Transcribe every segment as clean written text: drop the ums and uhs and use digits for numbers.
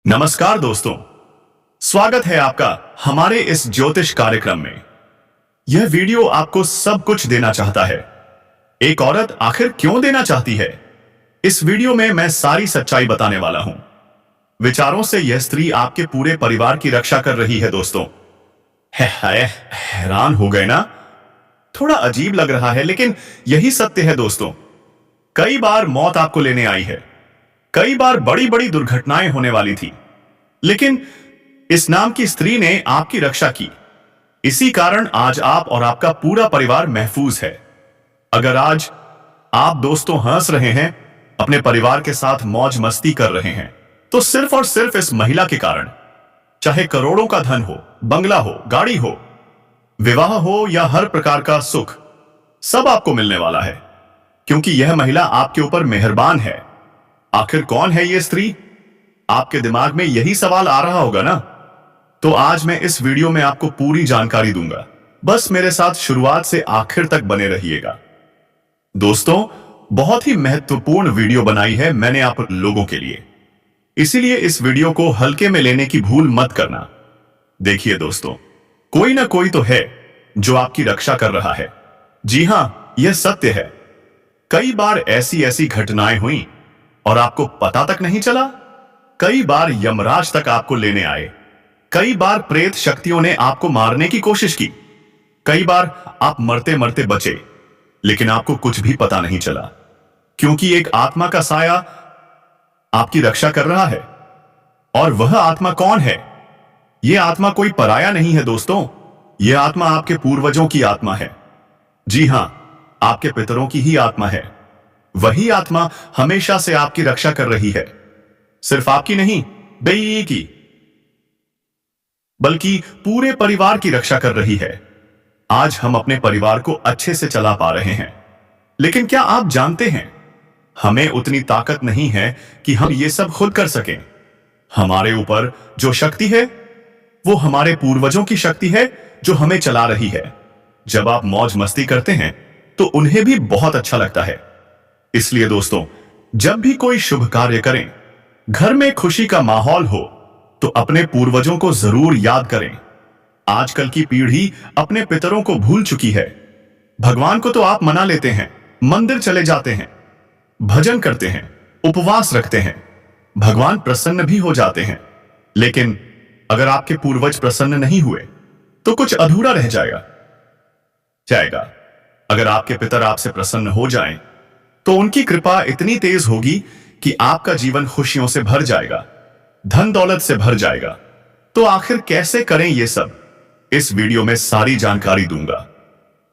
नमस्कार दोस्तों, स्वागत है आपका हमारे इस ज्योतिष कार्यक्रम में। यह वीडियो आपको सब कुछ देना चाहता है। एक औरत आखिर क्यों देना चाहती है? इस वीडियो में मैं सारी सच्चाई बताने वाला हूं। विचारों से यह स्त्री आपके पूरे परिवार की रक्षा कर रही है दोस्तों। हैरान हो गए ना? थोड़ा अजीब लग रहा है, लेकिन यही सत्य है दोस्तों। कई बार मौत आपको लेने आई है, कई बार बड़ी बड़ी दुर्घटनाएं होने वाली थी, लेकिन इस नाम की स्त्री ने आपकी रक्षा की। इसी कारण आज आप और आपका पूरा परिवार महफूज है। अगर आज आप दोस्तों हंस रहे हैं, अपने परिवार के साथ मौज मस्ती कर रहे हैं, तो सिर्फ और सिर्फ इस महिला के कारण। चाहे करोड़ों का धन हो, बंगला हो, गाड़ी हो, विवाह हो या हर प्रकार का सुख, सब आपको मिलने वाला है, क्योंकि यह महिला आपके ऊपर मेहरबान है। आखिर कौन है यह स्त्री? आपके दिमाग में यही सवाल आ रहा होगा ना? तो आज मैं इस वीडियो में आपको पूरी जानकारी दूंगा। बस मेरे साथ शुरुआत से आखिर तक बने रहिएगा। दोस्तों, बहुत ही महत्वपूर्ण वीडियो बनाई है मैंने आप लोगों के लिए, इसीलिए इस वीडियो को हल्के में लेने की भूल मत करना। देखिए दोस्तों, कोई ना कोई तो है जो आपकी रक्षा कर रहा है। जी हां, यह सत्य है। कई बार ऐसी ऐसी घटनाएं हुई और आपको पता तक नहीं चला। कई बार यमराज तक आपको लेने आए, कई बार प्रेत शक्तियों ने आपको मारने की कोशिश की, कई बार आप मरते मरते बचे, लेकिन आपको कुछ भी पता नहीं चला, क्योंकि एक आत्मा का साया आपकी रक्षा कर रहा है। और वह आत्मा कौन है? यह आत्मा कोई पराया नहीं है दोस्तों। यह आत्मा आपके पूर्वजों की आत्मा है। जी हां, आपके पितरों की ही आत्मा है। वही आत्मा हमेशा से आपकी रक्षा कर रही है। सिर्फ आपकी नहीं, बेई की, बल्कि पूरे परिवार की रक्षा कर रही है। आज हम अपने परिवार को अच्छे से चला पा रहे हैं, लेकिन क्या आप जानते हैं, हमें उतनी ताकत नहीं है कि हम ये सब खुद कर सकें। हमारे ऊपर जो शक्ति है, वो हमारे पूर्वजों की शक्ति है जो हमें चला रही है। जब आप मौज मस्ती करते हैं तो उन्हें भी बहुत अच्छा लगता है। इसलिए दोस्तों, जब भी कोई शुभ कार्य करें, घर में खुशी का माहौल हो, तो अपने पूर्वजों को जरूर याद करें। आजकल की पीढ़ी अपने पितरों को भूल चुकी है। भगवान को तो आप मना लेते हैं, मंदिर चले जाते हैं, भजन करते हैं, उपवास रखते हैं, भगवान प्रसन्न भी हो जाते हैं, लेकिन अगर आपके पूर्वज प्रसन्न नहीं हुए तो कुछ अधूरा रह जाएगा। अगर आपके पितर आपसे प्रसन्न हो जाएं, तो उनकी कृपा इतनी तेज होगी कि आपका जीवन खुशियों से भर जाएगा, धन दौलत से भर जाएगा। तो आखिर कैसे करें ये सब? इस वीडियो में सारी जानकारी दूंगा।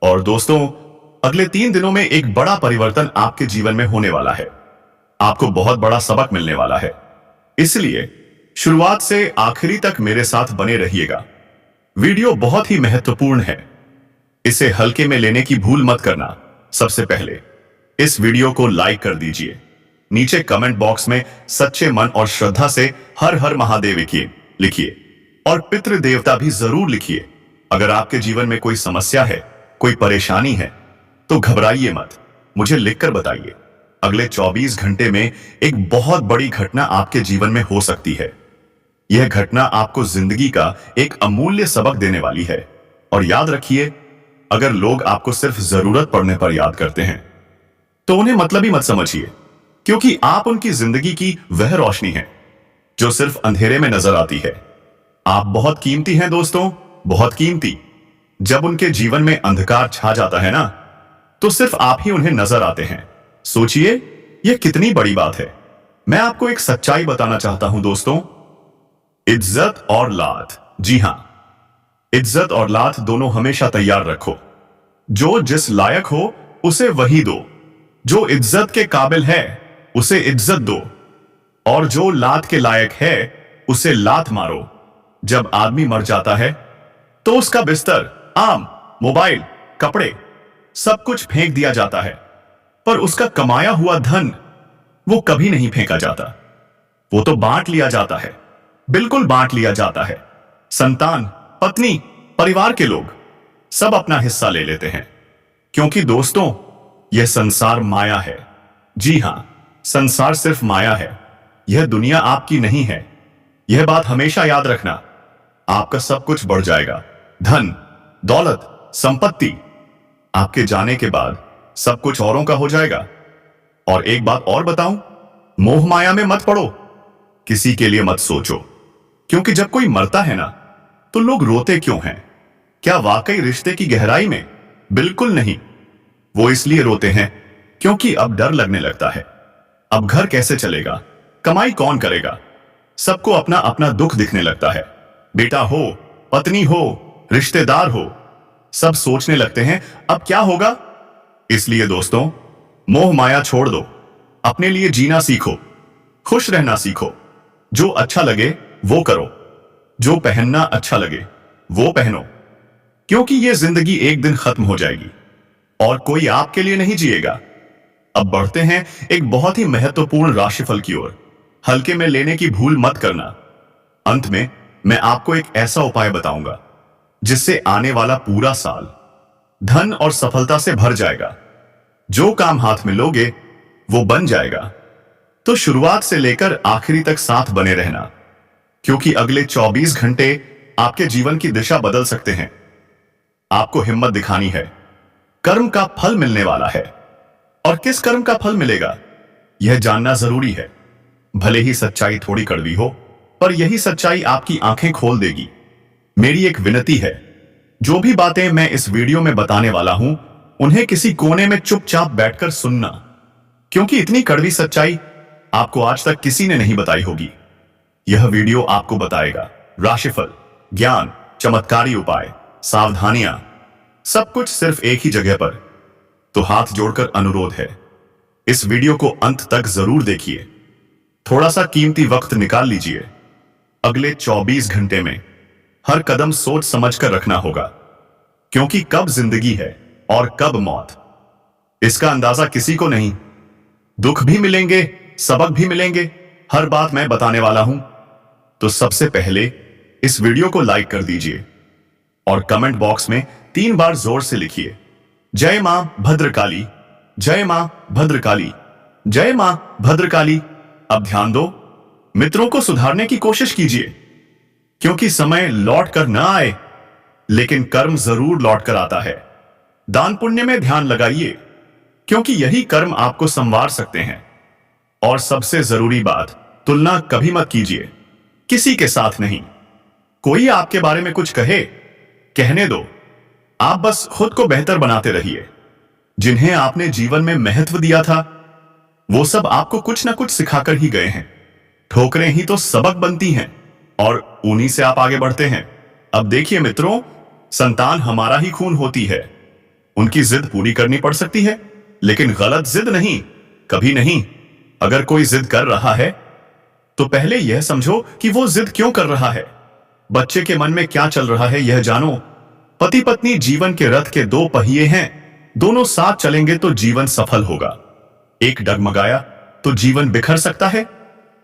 और दोस्तों, अगले 3 दिनों में एक बड़ा परिवर्तन आपके जीवन में होने वाला है। आपको बहुत बड़ा सबक मिलने वाला है, इसलिए शुरुआत से आखिरी तक मेरे साथ बने रहिएगा। वीडियो बहुत ही महत्वपूर्ण है, इसे हल्के में लेने की भूल मत करना। सबसे पहले इस वीडियो को लाइक कर दीजिए। नीचे कमेंट बॉक्स में सच्चे मन और श्रद्धा से हर हर महादेव लिखिए, और पितृ देवता भी जरूर लिखिए। अगर आपके जीवन में कोई समस्या है, कोई परेशानी है, तो घबराइए मत, मुझे लिखकर बताइए। अगले 24 घंटे में एक बहुत बड़ी घटना आपके जीवन में हो सकती है। यह घटना आपको जिंदगी का एक अमूल्य सबक देने वाली है। और याद रखिए, अगर लोग आपको सिर्फ जरूरत पड़ने पर याद करते हैं, तो उन्हें मतलबी मत समझिए, क्योंकि आप उनकी जिंदगी की वह रोशनी है जो सिर्फ अंधेरे में नजर आती है। आप बहुत कीमती हैं दोस्तों, बहुत कीमती। जब उनके जीवन में अंधकार छा जाता है ना, तो सिर्फ आप ही उन्हें नजर आते हैं। सोचिए, यह कितनी बड़ी बात है। मैं आपको एक सच्चाई बताना चाहता हूं दोस्तों। इज्जत और लात, जी हां, इज्जत और लात दोनों हमेशा तैयार रखो। जो जिस लायक हो उसे वही दो। जो इज्जत के काबिल है उसे इज्जत दो, और जो लात के लायक है उसे लात मारो। जब आदमी मर जाता है तो उसका बिस्तर, आम, मोबाइल, कपड़े, सब कुछ फेंक दिया जाता है, पर उसका कमाया हुआ धन वो कभी नहीं फेंका जाता। वो तो बांट लिया जाता है, बिल्कुल बांट लिया जाता है। संतान, पत्नी, परिवार के लोग सब अपना हिस्सा ले लेते हैं, क्योंकि दोस्तों, यह संसार माया है। जी हां, संसार सिर्फ माया है। यह दुनिया आपकी नहीं है। यह बात हमेशा याद रखना, आपका सब कुछ बढ़ जाएगा। धन, दौलत, संपत्ति, आपके जाने के बाद सब कुछ औरों का हो जाएगा। और एक बात और बताऊं, मोह माया में मत पड़ो, किसी के लिए मत सोचो, क्योंकि जब कोई मरता है ना, तो लोग रोते क्यों हैं? क्या वाकई रिश्ते की गहराई में? बिल्कुल नहीं। वो इसलिए रोते हैं क्योंकि अब डर लगने लगता है। अब घर कैसे चलेगा, कमाई कौन करेगा? सबको अपना अपना दुख दिखने लगता है। बेटा हो, पत्नी हो, रिश्तेदार हो, सब सोचने लगते हैं अब क्या होगा। इसलिए दोस्तों, मोह माया छोड़ दो, अपने लिए जीना सीखो, खुश रहना सीखो। जो अच्छा लगे वो करो, जो पहनना अच्छा लगे वो पहनो, क्योंकि यह जिंदगी एक दिन खत्म हो जाएगी और कोई आपके लिए नहीं जिएगा। अब बढ़ते हैं एक बहुत ही महत्वपूर्ण राशिफल की ओर। हल्के में लेने की भूल मत करना। अंत में मैं आपको एक ऐसा उपाय बताऊंगा जिससे आने वाला पूरा साल धन और सफलता से भर जाएगा। जो काम हाथ में लोगे वो बन जाएगा। तो शुरुआत से लेकर आखिरी तक साथ बने रहना, क्योंकि अगले 24 घंटे आपके जीवन की दिशा बदल सकते हैं। आपको हिम्मत दिखानी है। कर्म का फल मिलने वाला है, और किस कर्म का फल मिलेगा यह जानना जरूरी है। भले ही सच्चाई थोड़ी कड़वी हो, पर यही सच्चाई आपकी आंखें खोल देगी। मेरी एक विनती है, जो भी बातें मैं इस वीडियो में बताने वाला हूं, उन्हें किसी कोने में चुपचाप बैठकर सुनना, क्योंकि इतनी कड़वी सच्चाई आपको आज तक किसी ने नहीं बताई होगी। यह वीडियो आपको बताएगा राशिफल, ज्ञान, चमत्कारी उपाय, सावधानियां, सब कुछ सिर्फ एक ही जगह पर। तो हाथ जोड़कर अनुरोध है, इस वीडियो को अंत तक जरूर देखिए। थोड़ा सा कीमती वक्त निकाल लीजिए। अगले 24 घंटे में हर कदम सोच समझकर रखना होगा, क्योंकि कब जिंदगी है और कब मौत, इसका अंदाजा किसी को नहीं। दुख भी मिलेंगे, सबक भी मिलेंगे, हर बात मैं बताने वाला हूं। तो सबसे पहले इस वीडियो को लाइक कर दीजिए और कमेंट बॉक्स में 3 बार जोर से लिखिए, जय मां भद्रकाली, जय मां भद्रकाली, जय मां भद्रकाली। अब ध्यान दो, मित्रों को सुधारने की कोशिश कीजिए, क्योंकि समय लौट कर ना आए, लेकिन कर्म जरूर लौट कर आता है। दान पुण्य में ध्यान लगाइए, क्योंकि यही कर्म आपको संवार सकते हैं। और सबसे जरूरी बात, तुलना कभी मत कीजिए, किसी के साथ नहीं। कोई आपके बारे में कुछ कहे, कहने दो, आप बस खुद को बेहतर बनाते रहिए। जिन्हें आपने जीवन में महत्व दिया था, वो सब आपको कुछ ना कुछ सिखाकर ही गए हैं। ठोकरें ही तो सबक बनती हैं, और उन्हीं से आप आगे बढ़ते हैं। अब देखिए मित्रों, संतान हमारा ही खून होती है। उनकी जिद पूरी करनी पड़ सकती है, लेकिन गलत जिद नहीं, कभी नहीं। अगर कोई जिद कर रहा है, तो पहले यह समझो कि वो जिद क्यों कर रहा है। बच्चे के मन में क्या चल रहा है यह जानो। पति पत्नी जीवन के रथ के 2 पहिए हैं, दोनों साथ चलेंगे तो जीवन सफल होगा। एक डगमगाया तो जीवन बिखर सकता है।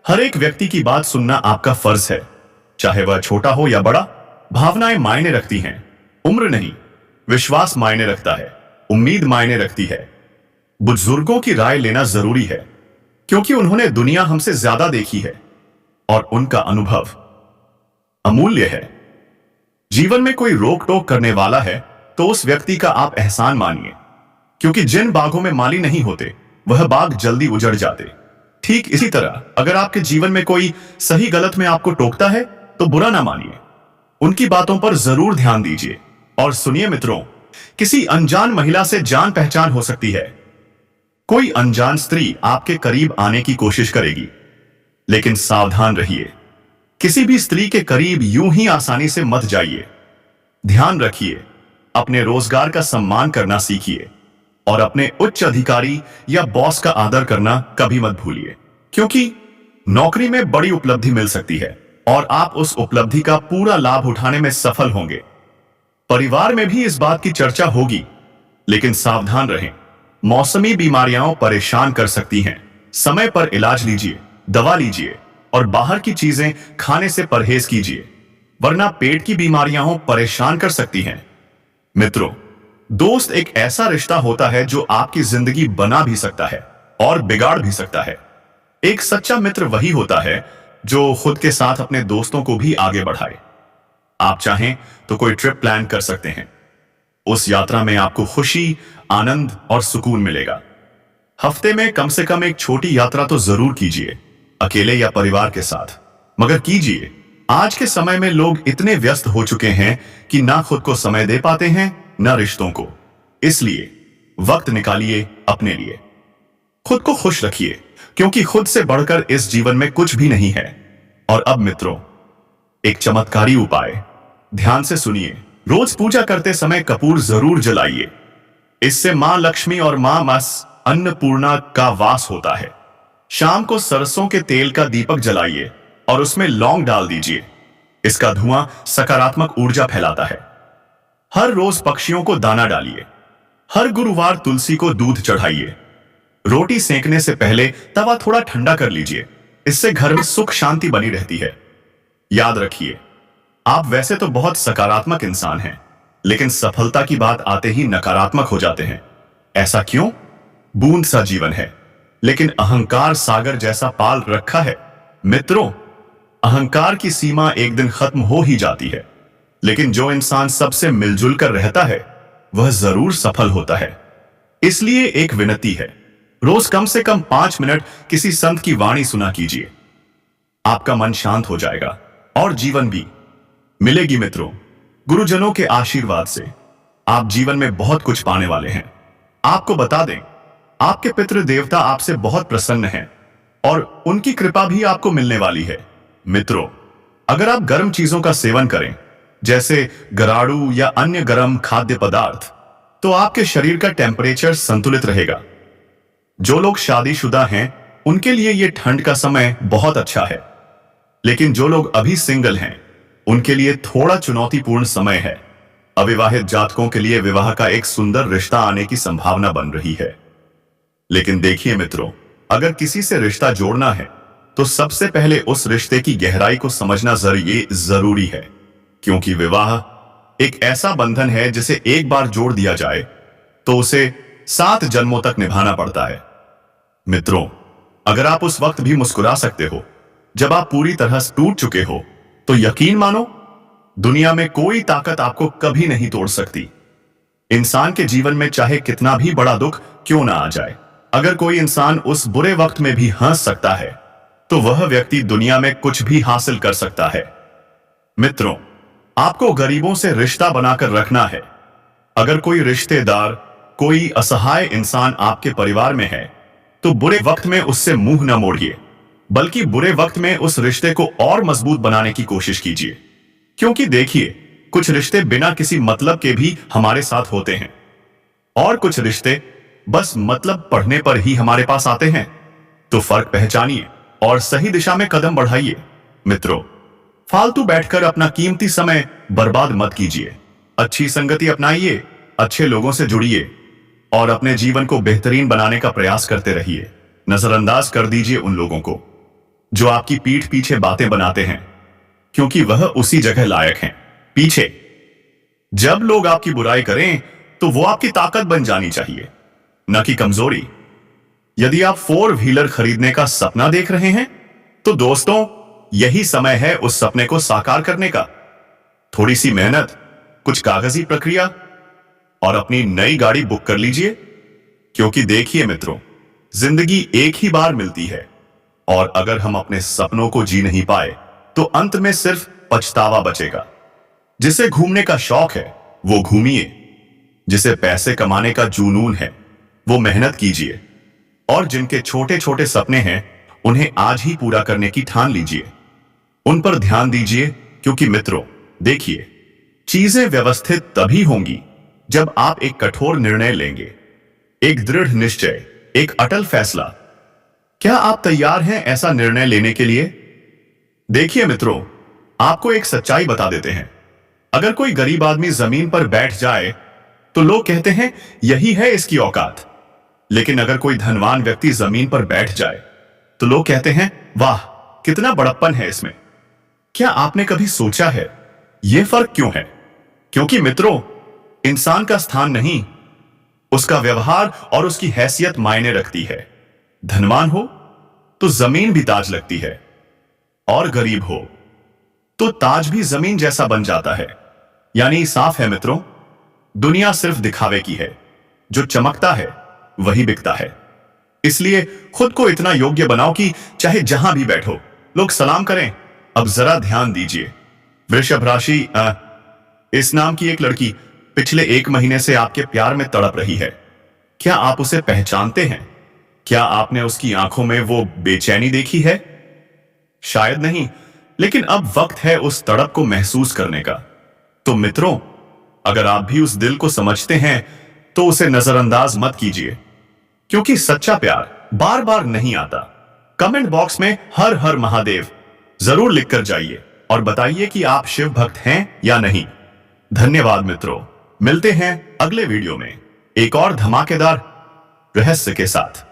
हर एक व्यक्ति की बात सुनना आपका फर्ज है, चाहे वह छोटा हो या बड़ा। भावनाएं मायने रखती हैं, उम्र नहीं। विश्वास मायने रखता है, उम्मीद मायने रखती है। बुजुर्गों की राय लेना जरूरी है, क्योंकि उन्होंने दुनिया हमसे ज्यादा देखी है और उनका अनुभव अमूल्य है। जीवन में कोई रोक टोक करने वाला है तो उस व्यक्ति का आप एहसान मानिए, क्योंकि जिन बागों में माली नहीं होते वह बाग जल्दी उजड़ जाते। ठीक इसी तरह अगर आपके जीवन में कोई सही गलत में आपको टोकता है तो बुरा ना मानिए, उनकी बातों पर जरूर ध्यान दीजिए। और सुनिए मित्रों, किसी अनजान महिला से जान पहचान हो सकती है। कोई अनजान स्त्री आपके करीब आने की कोशिश करेगी, लेकिन सावधान रहिए, किसी भी स्त्री के करीब यूं ही आसानी से मत जाइए। ध्यान रखिए, अपने रोजगार का सम्मान करना सीखिए और अपने उच्च अधिकारी या बॉस का आदर करना कभी मत भूलिए, क्योंकि नौकरी में बड़ी उपलब्धि मिल सकती है और आप उस उपलब्धि का पूरा लाभ उठाने में सफल होंगे। परिवार में भी इस बात की चर्चा होगी, लेकिन सावधान रहें, मौसमी बीमारियां परेशान कर सकती हैं। समय पर इलाज लीजिए, दवा लीजिए और बाहर की चीजें खाने से परहेज कीजिए, वरना पेट की बीमारियां परेशान कर सकती हैं। मित्रों, दोस्त एक ऐसा रिश्ता होता है जो आपकी जिंदगी बना भी सकता है और बिगाड़ भी सकता है। एक सच्चा मित्र वही होता है जो खुद के साथ अपने दोस्तों को भी आगे बढ़ाए। आप चाहें तो कोई ट्रिप प्लान कर सकते हैं। उस यात्रा में आपको खुशी, आनंद और सुकून मिलेगा। हफ्ते में कम से कम एक छोटी यात्रा तो जरूर कीजिए, अकेले या परिवार के साथ, मगर कीजिए। आज के समय में लोग इतने व्यस्त हो चुके हैं कि ना खुद को समय दे पाते हैं, ना रिश्तों को। इसलिए वक्त निकालिए अपने लिए। खुद को खुश रखिए, क्योंकि खुद से बढ़कर इस जीवन में कुछ भी नहीं है। और अब मित्रों, एक चमत्कारी उपाय ध्यान से सुनिए। रोज पूजा करते समय कपूर जरूर जलाइए। इससे मां लक्ष्मी और मां अन्नपूर्णा का वास होता है। शाम को सरसों के तेल का दीपक जलाइए और उसमें लौंग डाल दीजिए। इसका धुआं सकारात्मक ऊर्जा फैलाता है। हर रोज पक्षियों को दाना डालिए। हर गुरुवार तुलसी को दूध चढ़ाइए। रोटी सेंकने से पहले तवा थोड़ा ठंडा कर लीजिए। इससे घर में सुख शांति बनी रहती है। याद रखिए, आप वैसे तो बहुत सकारात्मक इंसान हैं, लेकिन सफलता की बात आते ही नकारात्मक हो जाते हैं। ऐसा क्यों? बूंद सा जीवन है, लेकिन अहंकार सागर जैसा पाल रखा है। मित्रों, अहंकार की सीमा एक दिन खत्म हो ही जाती है, लेकिन जो इंसान सबसे मिलजुल कर रहता है वह जरूर सफल होता है। इसलिए एक विनती है, रोज कम से कम 5 मिनट किसी संत की वाणी सुना कीजिए। आपका मन शांत हो जाएगा और जीवन भी मिलेगी। मित्रों, गुरुजनों के आशीर्वाद से आप जीवन में बहुत कुछ पाने वाले हैं। आपको बता दें, आपके पितृ देवता आपसे बहुत प्रसन्न हैं और उनकी कृपा भी आपको मिलने वाली है। मित्रों, अगर आप गर्म चीजों का सेवन करें, जैसे गराड़ू या अन्य गर्म खाद्य पदार्थ, तो आपके शरीर का टेम्परेचर संतुलित रहेगा। जो लोग शादीशुदा हैं, उनके लिए यह ठंड का समय बहुत अच्छा है, लेकिन जो लोग अभी सिंगल हैं, उनके लिए थोड़ा चुनौतीपूर्ण समय है। अविवाहित जातकों के लिए विवाह का एक सुंदर रिश्ता आने की संभावना बन रही है। लेकिन देखिए मित्रों, अगर किसी से रिश्ता जोड़ना है तो सबसे पहले उस रिश्ते की गहराई को समझना जरूरी है, क्योंकि विवाह एक ऐसा बंधन है जिसे एक बार जोड़ दिया जाए तो उसे 7 जन्मों तक निभाना पड़ता है। मित्रों, अगर आप उस वक्त भी मुस्कुरा सकते हो जब आप पूरी तरह से टूट चुके हो, तो यकीन मानो, दुनिया में कोई ताकत आपको कभी नहीं तोड़ सकती। इंसान के जीवन में चाहे कितना भी बड़ा दुख क्यों ना आ जाए, अगर कोई इंसान उस बुरे वक्त में भी हंस सकता है, तो वह व्यक्ति दुनिया में कुछ भी हासिल कर सकता है। मित्रों, आपको गरीबों से रिश्ता बनाकर रखना है। अगर कोई रिश्तेदार, कोई असहाय इंसान आपके परिवार में है, तो बुरे वक्त में उससे मुंह न मोड़िए, बल्कि बुरे वक्त में उस रिश्ते को और मजबूत बनाने की कोशिश कीजिए। क्योंकि देखिए, कुछ रिश्ते बिना किसी मतलब के भी हमारे साथ होते हैं, और कुछ रिश्ते बस मतलब पढ़ने पर ही हमारे पास आते हैं। तो फर्क पहचानिए और सही दिशा में कदम बढ़ाइए। मित्रों, फालतू बैठकर अपना कीमती समय बर्बाद मत कीजिए। अच्छी संगति अपनाइए, अच्छे लोगों से जुड़िए और अपने जीवन को बेहतरीन बनाने का प्रयास करते रहिए। नजरअंदाज कर दीजिए उन लोगों को जो आपकी पीठ पीछे बातें बनाते हैं, क्योंकि वह उसी जगह लायक हैं। पीछे जब लोग आपकी बुराई करें तो वो आपकी ताकत बन जानी चाहिए, न कि कमजोरी। यदि आप 4 व्हीलर खरीदने का सपना देख रहे हैं, तो दोस्तों, यही समय है उस सपने को साकार करने का। थोड़ी सी मेहनत, कुछ कागजी प्रक्रिया और अपनी नई गाड़ी बुक कर लीजिए। क्योंकि देखिए मित्रों, जिंदगी एक ही बार मिलती है, और अगर हम अपने सपनों को जी नहीं पाए तो अंत में सिर्फ पछतावा बचेगा। जिसे घूमने का शौक है वो घूमिए, जिसे पैसे कमाने का जुनून है वो मेहनत कीजिए, और जिनके छोटे छोटे सपने हैं उन्हें आज ही पूरा करने की ठान लीजिए। उन पर ध्यान दीजिए, क्योंकि मित्रों देखिए, चीजें व्यवस्थित तभी होंगी जब आप एक कठोर निर्णय लेंगे, एक दृढ़ निश्चय, एक अटल फैसला। क्या आप तैयार हैं ऐसा निर्णय लेने के लिए? देखिए मित्रों, आपको एक सच्चाई बता देते हैं। अगर कोई गरीब आदमी जमीन पर बैठ जाए तो लोग कहते हैं यही है इसकी औकात, लेकिन अगर कोई धनवान व्यक्ति जमीन पर बैठ जाए तो लोग कहते हैं वाह, कितना बड़प्पन है इसमें। क्या आपने कभी सोचा है यह फर्क क्यों है? क्योंकि मित्रों, इंसान का स्थान नहीं, उसका व्यवहार और उसकी हैसियत मायने रखती है। धनवान हो तो जमीन भी ताज लगती है, और गरीब हो तो ताज भी जमीन जैसा बन जाता है। यानी साफ है मित्रों, दुनिया सिर्फ दिखावे की है, जो चमकता है वही बिकता है। इसलिए खुद को इतना योग्य बनाओ कि चाहे जहां भी बैठो लोग सलाम करें। अब जरा ध्यान दीजिए, वृषभ राशि, इस नाम की एक लड़की पिछले 1 महीने से आपके प्यार में तड़प रही है। क्या आप उसे पहचानते हैं? क्या आपने उसकी आंखों में वो बेचैनी देखी है? शायद नहीं, लेकिन अब वक्त है उस तड़प को महसूस करने का। तो मित्रों, अगर आप भी उस दिल को समझते हैं तो उसे नजरअंदाज मत कीजिए, क्योंकि सच्चा प्यार बार बार नहीं आता। कमेंट बॉक्स में हर हर महादेव जरूर लिखकर जाइए और बताइए कि आप शिव भक्त हैं या नहीं। धन्यवाद मित्रों, मिलते हैं अगले वीडियो में एक और धमाकेदार रहस्य के साथ।